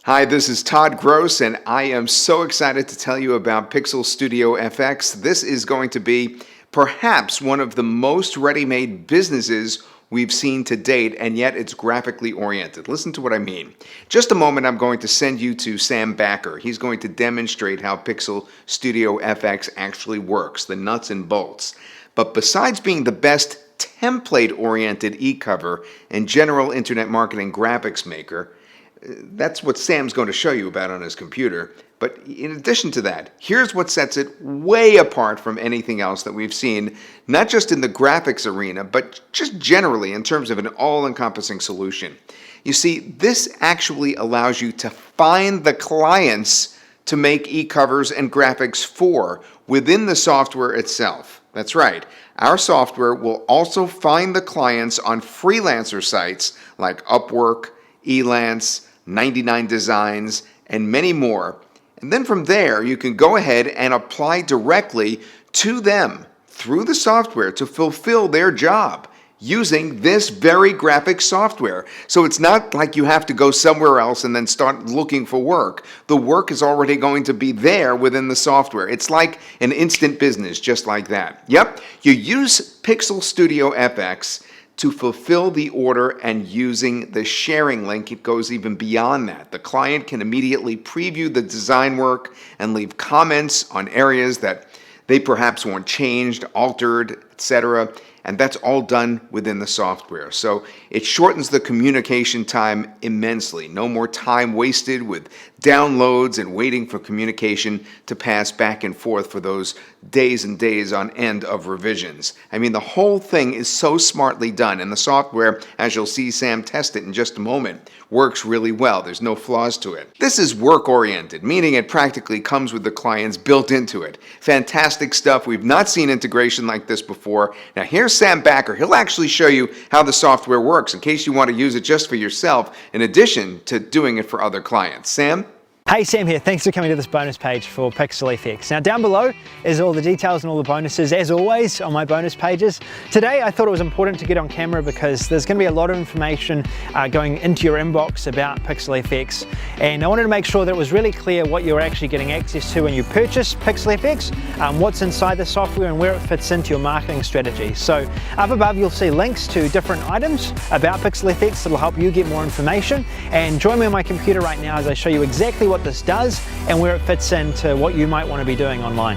Hi, this is Todd Gross, and I am so excited to tell you about Pixel Studio FX. This is going to be perhaps one of the most ready-made businesses we've seen to date, and yet it's graphically oriented. Listen to what I mean. Just a moment, I'm going to send you to Sam Backer. He's going to demonstrate how Pixel Studio FX actually works, the nuts and bolts. But besides being the best template-oriented e-cover and general internet marketing graphics maker, that's what Sam's going to show you about on his computer. But in addition to that, here's what sets it way apart from anything else that we've seen, not just in the graphics arena, but just generally in terms of an all-encompassing solution. You see, this actually allows you to find the clients to make e-covers and graphics for within the software itself. That's right. Our software will also find the clients on freelancer sites like Upwork, Elance, 99 Designs, and many more. And then from there, you can go ahead and apply directly to them through the software to fulfill their job using this very graphic software. So it's not like you have to go somewhere else and then start looking for work. The work is already going to be there within the software. It's like an instant business, just like that. Yep, you use Pixel Studio FX to fulfill the order, and using the sharing link, it goes even beyond that. The client can immediately preview the design work and leave comments on areas that they perhaps want changed, altered, etc. And that's all done within the software. So it shortens the communication time immensely. No more time wasted with downloads and waiting for communication to pass back and forth for those days and days on end of revisions. I mean, the whole thing is so smartly done, and the software, as you'll see Sam test it in just a moment, works really well. There's no flaws to it. This is work-oriented, meaning it practically comes with the clients built into it. Fantastic stuff. We've not seen integration like this before. Now here's Sam Backer. He'll actually show you how the software works in case you want to use it just for yourself, in addition to doing it for other clients. Sam? Hey, Sam here. Thanks for coming to this bonus page for Pixel FX. Now down below is all the details and all the bonuses, as always, on my bonus pages. Today I thought it was important to get on camera because there's going to be a lot of information going into your inbox about Pixel FX, and I wanted to make sure that it was really clear what you're actually getting access to when you purchase Pixel FX, what's inside the software and where it fits into your marketing strategy. So up above you'll see links to different items about Pixel FX that will help you get more information, and join me on my computer right now as I show you exactly what this does and where it fits into what you might want to be doing online.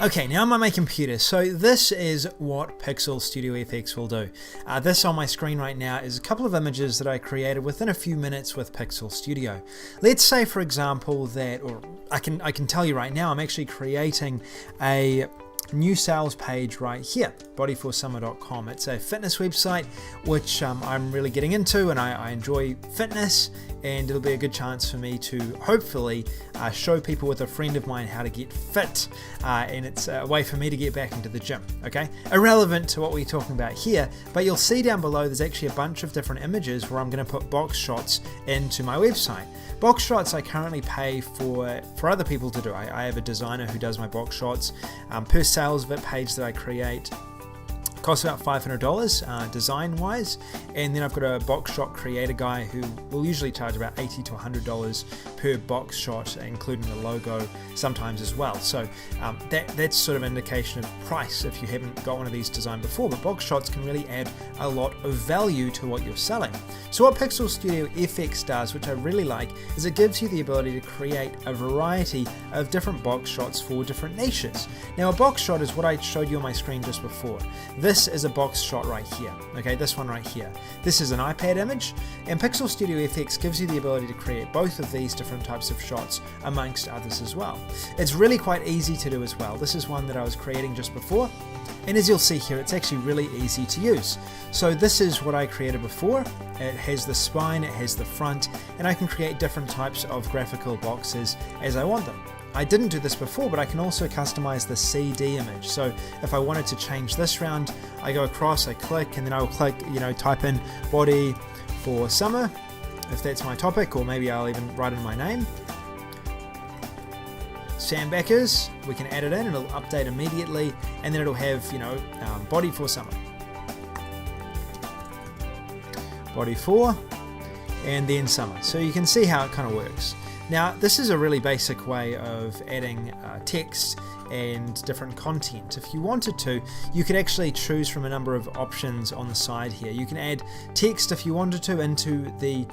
Okay, now I'm on my computer, so this is what Pixel Studio FX will do. This on my screen right now is a couple of images that I created within a few minutes with Pixel Studio. Let's say, for example, that, or I can tell you right now, I'm actually creating a new sales page right here, bodyforsummer.com. It's a fitness website which I'm really getting into, and I enjoy fitness, and it'll be a good chance for me to hopefully show people with a friend of mine how to get fit, and it's a way for me to get back into the gym. Okay, irrelevant to what we're talking about here, but you'll see down below there's actually a bunch of different images where I'm going to put box shots into my website. Box shots I currently pay for other people to do. I have a designer who does my box shots per sales vid page that I create. Costs about $500 design wise, and then I've got a box shot creator guy who will usually charge about $80 to $100 per box shot, including the logo sometimes as well. So that's sort of an indication of price if you haven't got one of these designed before, but box shots can really add a lot of value to what you're selling. So what Pixel Studio FX does, which I really like, is it gives you the ability to create a variety of different box shots for different niches. Now a box shot is what I showed you on my screen just before. This is a box shot right here, okay, this one right here. This is an iPad image, and Pixel Studio FX gives you the ability to create both of these different types of shots amongst others as well. It's really quite easy to do as well. This is one that I was creating just before, and as you'll see here, it's actually really easy to use. So this is what I created before. It has the spine, it has the front, and I can create different types of graphical boxes as I want them. I didn't do this before, but I can also customize the CD image. So if I wanted to change this round, I go across, I click, and then I will click, type in body for summer, if that's my topic, or maybe I'll even write in my name. Sam Backers, we can add it in, it'll update immediately, and then it'll have, body for summer. Body for, and then summer. So you can see how it kind of works. Now, this is a really basic way of adding text and different content. If you wanted to, you could actually choose from a number of options on the side here. You can add text if you wanted to into the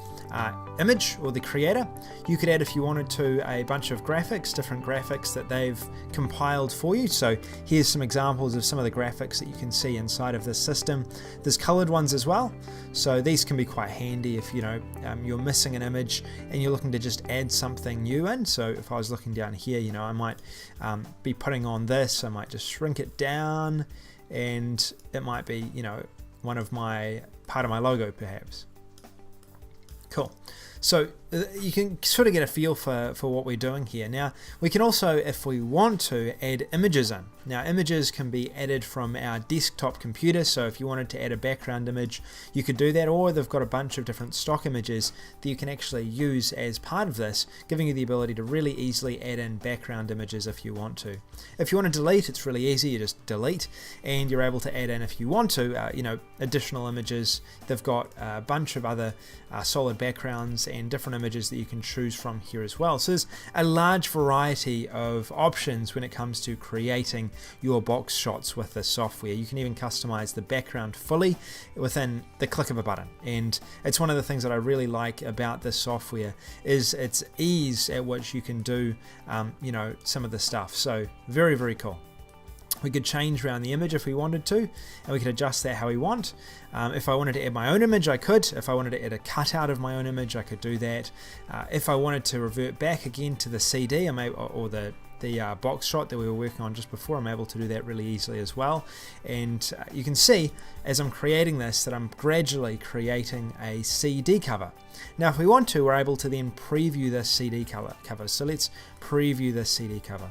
image or the creator. You could add, if you wanted to, a bunch of graphics, different graphics that they've compiled for you. So here's some examples of some of the graphics that you can see inside of this system. There's colored ones as well, so these can be quite handy if you're missing an image and you're looking to just add something new in. So if I was looking down here, I might be putting on this, I might just shrink it down, and it might be part of my logo perhaps. Cool. So you can sort of get a feel for what we're doing here. Now, we can also, if we want to, add images in. Now, images can be added from our desktop computer, so if you wanted to add a background image, you could do that, or they've got a bunch of different stock images that you can actually use as part of this, giving you the ability to really easily add in background images if you want to. If you want to delete, it's really easy, you just delete, and you're able to add in, if you want to, additional images. They've got a bunch of other solid backgrounds and different images that you can choose from here as well. So there's a large variety of options when it comes to creating your box shots with this software. You can even customize the background fully within the click of a button, and it's one of the things that I really like about this software is its ease at which you can do some of the stuff. So very, very cool. We could change around the image if we wanted to, and we could adjust that how we want. If I wanted to add my own image, I could. If I wanted to add a cutout of my own image, I could do that. If I wanted to revert back again to the CD or the box shot that we were working on just before, I'm able to do that really easily as well. And you can see as I'm creating this that I'm gradually creating a CD cover. Now, if we want to, we're able to then preview this CD cover. So let's preview this CD cover.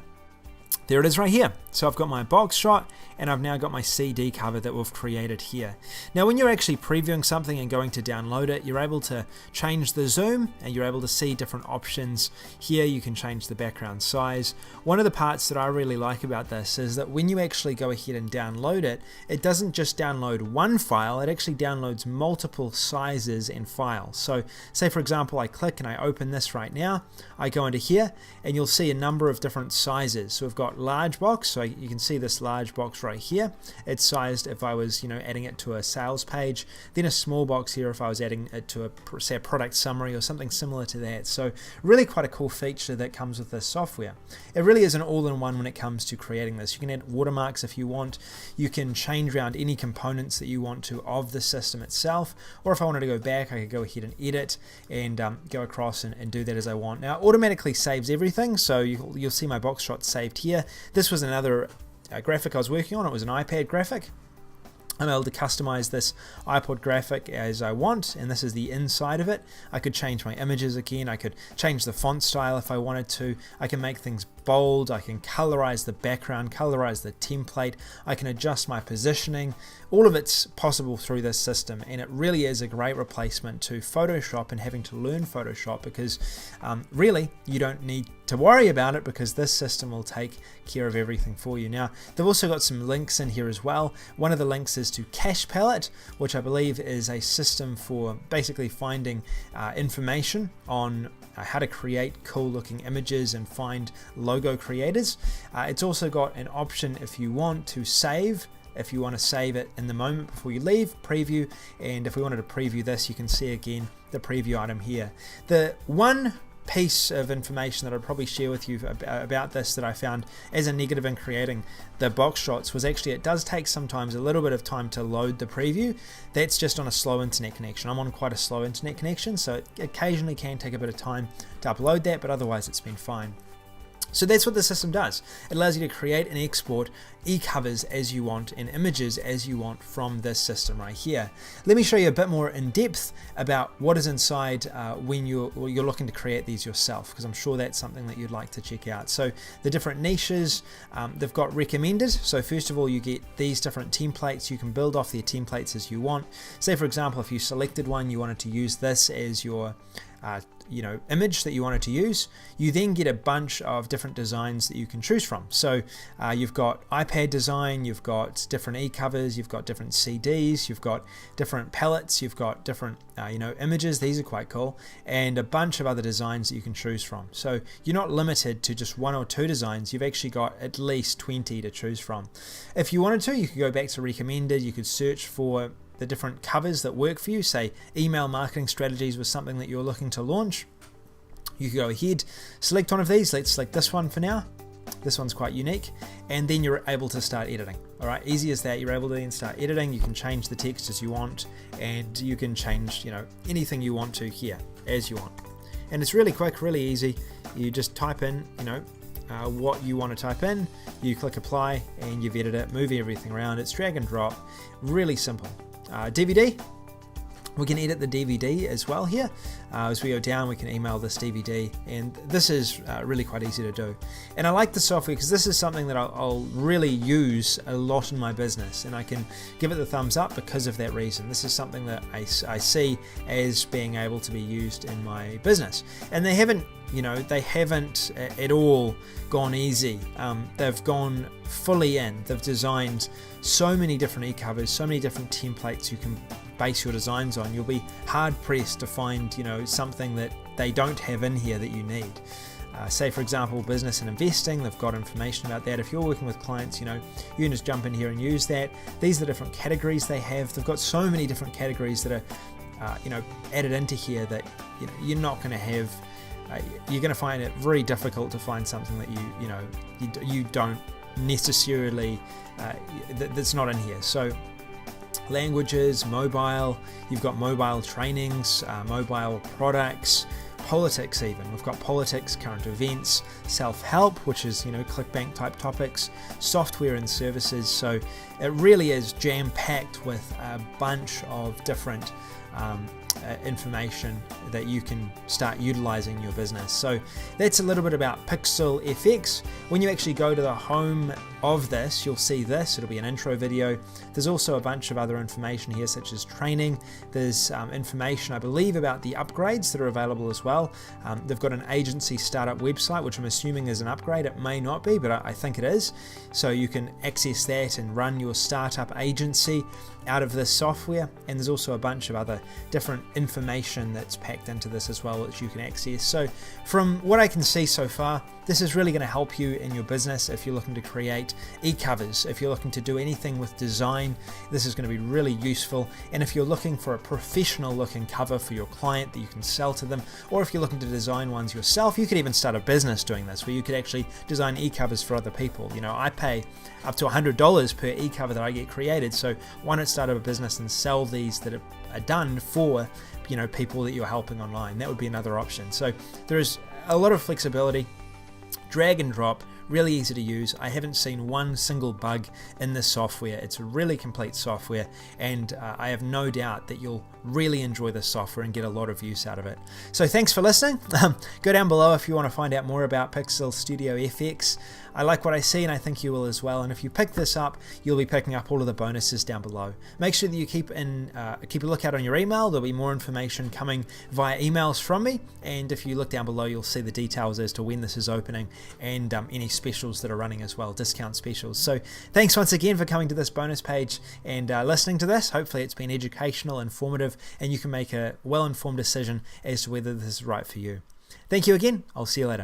There it is right here. So I've got my box shot and I've now got my CD cover that we've created here. Now, when you're actually previewing something and going to download it, you're able to change the zoom and you're able to see different options. Here you can change the background size. One of the parts that I really like about this is that when you actually go ahead and download it, it doesn't just download one file, it actually downloads multiple sizes and files. So say for example I click and I open this right now, I go into here and you'll see a number of different sizes. So we've got large box, so you can see this large box right here. It's sized if I was adding it to a sales page, then a small box here if I was adding it to say a product summary or something similar to that. So really quite a cool feature that comes with this software. It really is an all-in-one when it comes to creating this. You can add watermarks if you want, you can change around any components that you want to of the system itself, or if I wanted to go back I could go ahead and edit and go across and do that as I want. Now it automatically saves everything, so you'll see my box shot saved here. This was another graphic I was working on. It was an iPad graphic. I'm able to customize this iPod graphic as I want, and this is the inside of it. I could change my images again. I could change the font style if I wanted to. I can make things bold. I can colorize the background, colorize the template. I can adjust my positioning. All of it's possible through this system, and it really is a great replacement to Photoshop and having to learn Photoshop, because really you don't need to worry about it because this system will take care of everything for you. Now, they've also got some links in here as well. One of the links is to Cache Palette, which I believe is a system for basically finding information on how to create cool looking images and find logo creators. It's also got an option if you want to save. If you want to save it in the moment before you leave, preview, and if we wanted to preview this, you can see again the preview item here. The one piece of information that I'd probably share with you about this that I found as a negative in creating the box shots was actually it does take sometimes a little bit of time to load the preview. That's just on a slow internet connection. I'm on quite a slow internet connection, so it occasionally can take a bit of time to upload that, but otherwise it's been fine. So that's what the system does. It allows you to create and export e-covers as you want and images as you want from this system right here. Let me show you a bit more in depth about what is inside when you're looking to create these yourself, because I'm sure that's something that you'd like to check out. So the different niches, they've got recommended. So first of all, you get these different templates. You can build off their templates as you want. Say for example, if you selected one, you wanted to use this as your image that you wanted to use, you then get a bunch of different designs that you can choose from. So you've got iPad design, you've got different e-covers, you've got different CDs, you've got different palettes, you've got different images. These are quite cool, and a bunch of other designs that you can choose from. So you're not limited to just 1 or 2 designs. You've actually got at least 20 to choose from. If you wanted to, you could go back to recommended. You could search for the different covers that work for you. Say email marketing strategies was something that you're looking to launch. You could go ahead, select one of these. Let's select this one for now. This one's quite unique, and then you're able to start editing. All right, easy as that. You're able to then start editing. You can change the text as you want, and you can change anything you want to here as you want. And it's really quick, really easy. You just type in what you want to type in, you click apply, and you've edited it, move everything around. It's drag and drop, really simple. DVD, we can edit the DVD as well here. As we go down, we can email this DVD, and this is really quite easy to do. And I like the software because this is something that I'll really use a lot in my business, and I can give it the thumbs up because of that reason. This is something that I see as being able to be used in my business. And they haven't at all gone easy. They've gone fully in. They've designed so many different e-covers, so many different templates you can base your designs on. You'll be hard pressed to find something that they don't have in here that you need. Say for example business and investing, they've got information about that. If you're working with clients, you can just jump in here and use that. These are the different categories they have. They've got so many different categories that are added into here that you're not going to have. You're going to find it very difficult to find something that you don't necessarily that's not in here. So languages, mobile, you've got mobile trainings, mobile products, politics even. We've got politics, current events, self-help, which is ClickBank type topics, software and services. So it really is jam-packed with a bunch of different information that you can start utilizing in your business. So that's a little bit about Pixel FX. When you actually go to the home of this, you'll see this. It'll be an intro video. There's also a bunch of other information here, such as training. There's information, I believe, about the upgrades that are available as well. They've got an agency startup website, which I'm assuming is an upgrade. It may not be, but I think it is. So you can access that and run your startup agency out of this software. And there's also a bunch of other different information that's packed into this as well, which you can access. So from what I can see so far, this is really going to help you in your business. If you're looking to create e-covers, if you're looking to do anything with design, this is going to be really useful. And if you're looking for a professional looking cover for your client that you can sell to them, or if you're looking to design ones yourself, you could even start a business doing this, where you could actually design e-covers for other people. I pay up to $100 per e-cover that I get created. So why not start up a business and sell these that are done for people that you're helping online? That would be another option. So there is a lot of flexibility. Drag and drop, really easy to use. I haven't seen one single bug in this software. It's a really complete software, and I have no doubt that you'll really enjoy this software and get a lot of use out of it. So thanks for listening. Go down below if you want to find out more about Pixel Studio FX. I like what I see, and I think you will as well. And if you pick this up, you'll be picking up all of the bonuses down below. Make sure that you keep a lookout on your email. There'll be more information coming via emails from me. And if you look down below, you'll see the details as to when this is opening and any specials that are running as well, discount specials. So thanks once again for coming to this bonus page and listening to this. Hopefully it's been educational, informative, and you can make a well-informed decision as to whether this is right for you. Thank you again. I'll see you later.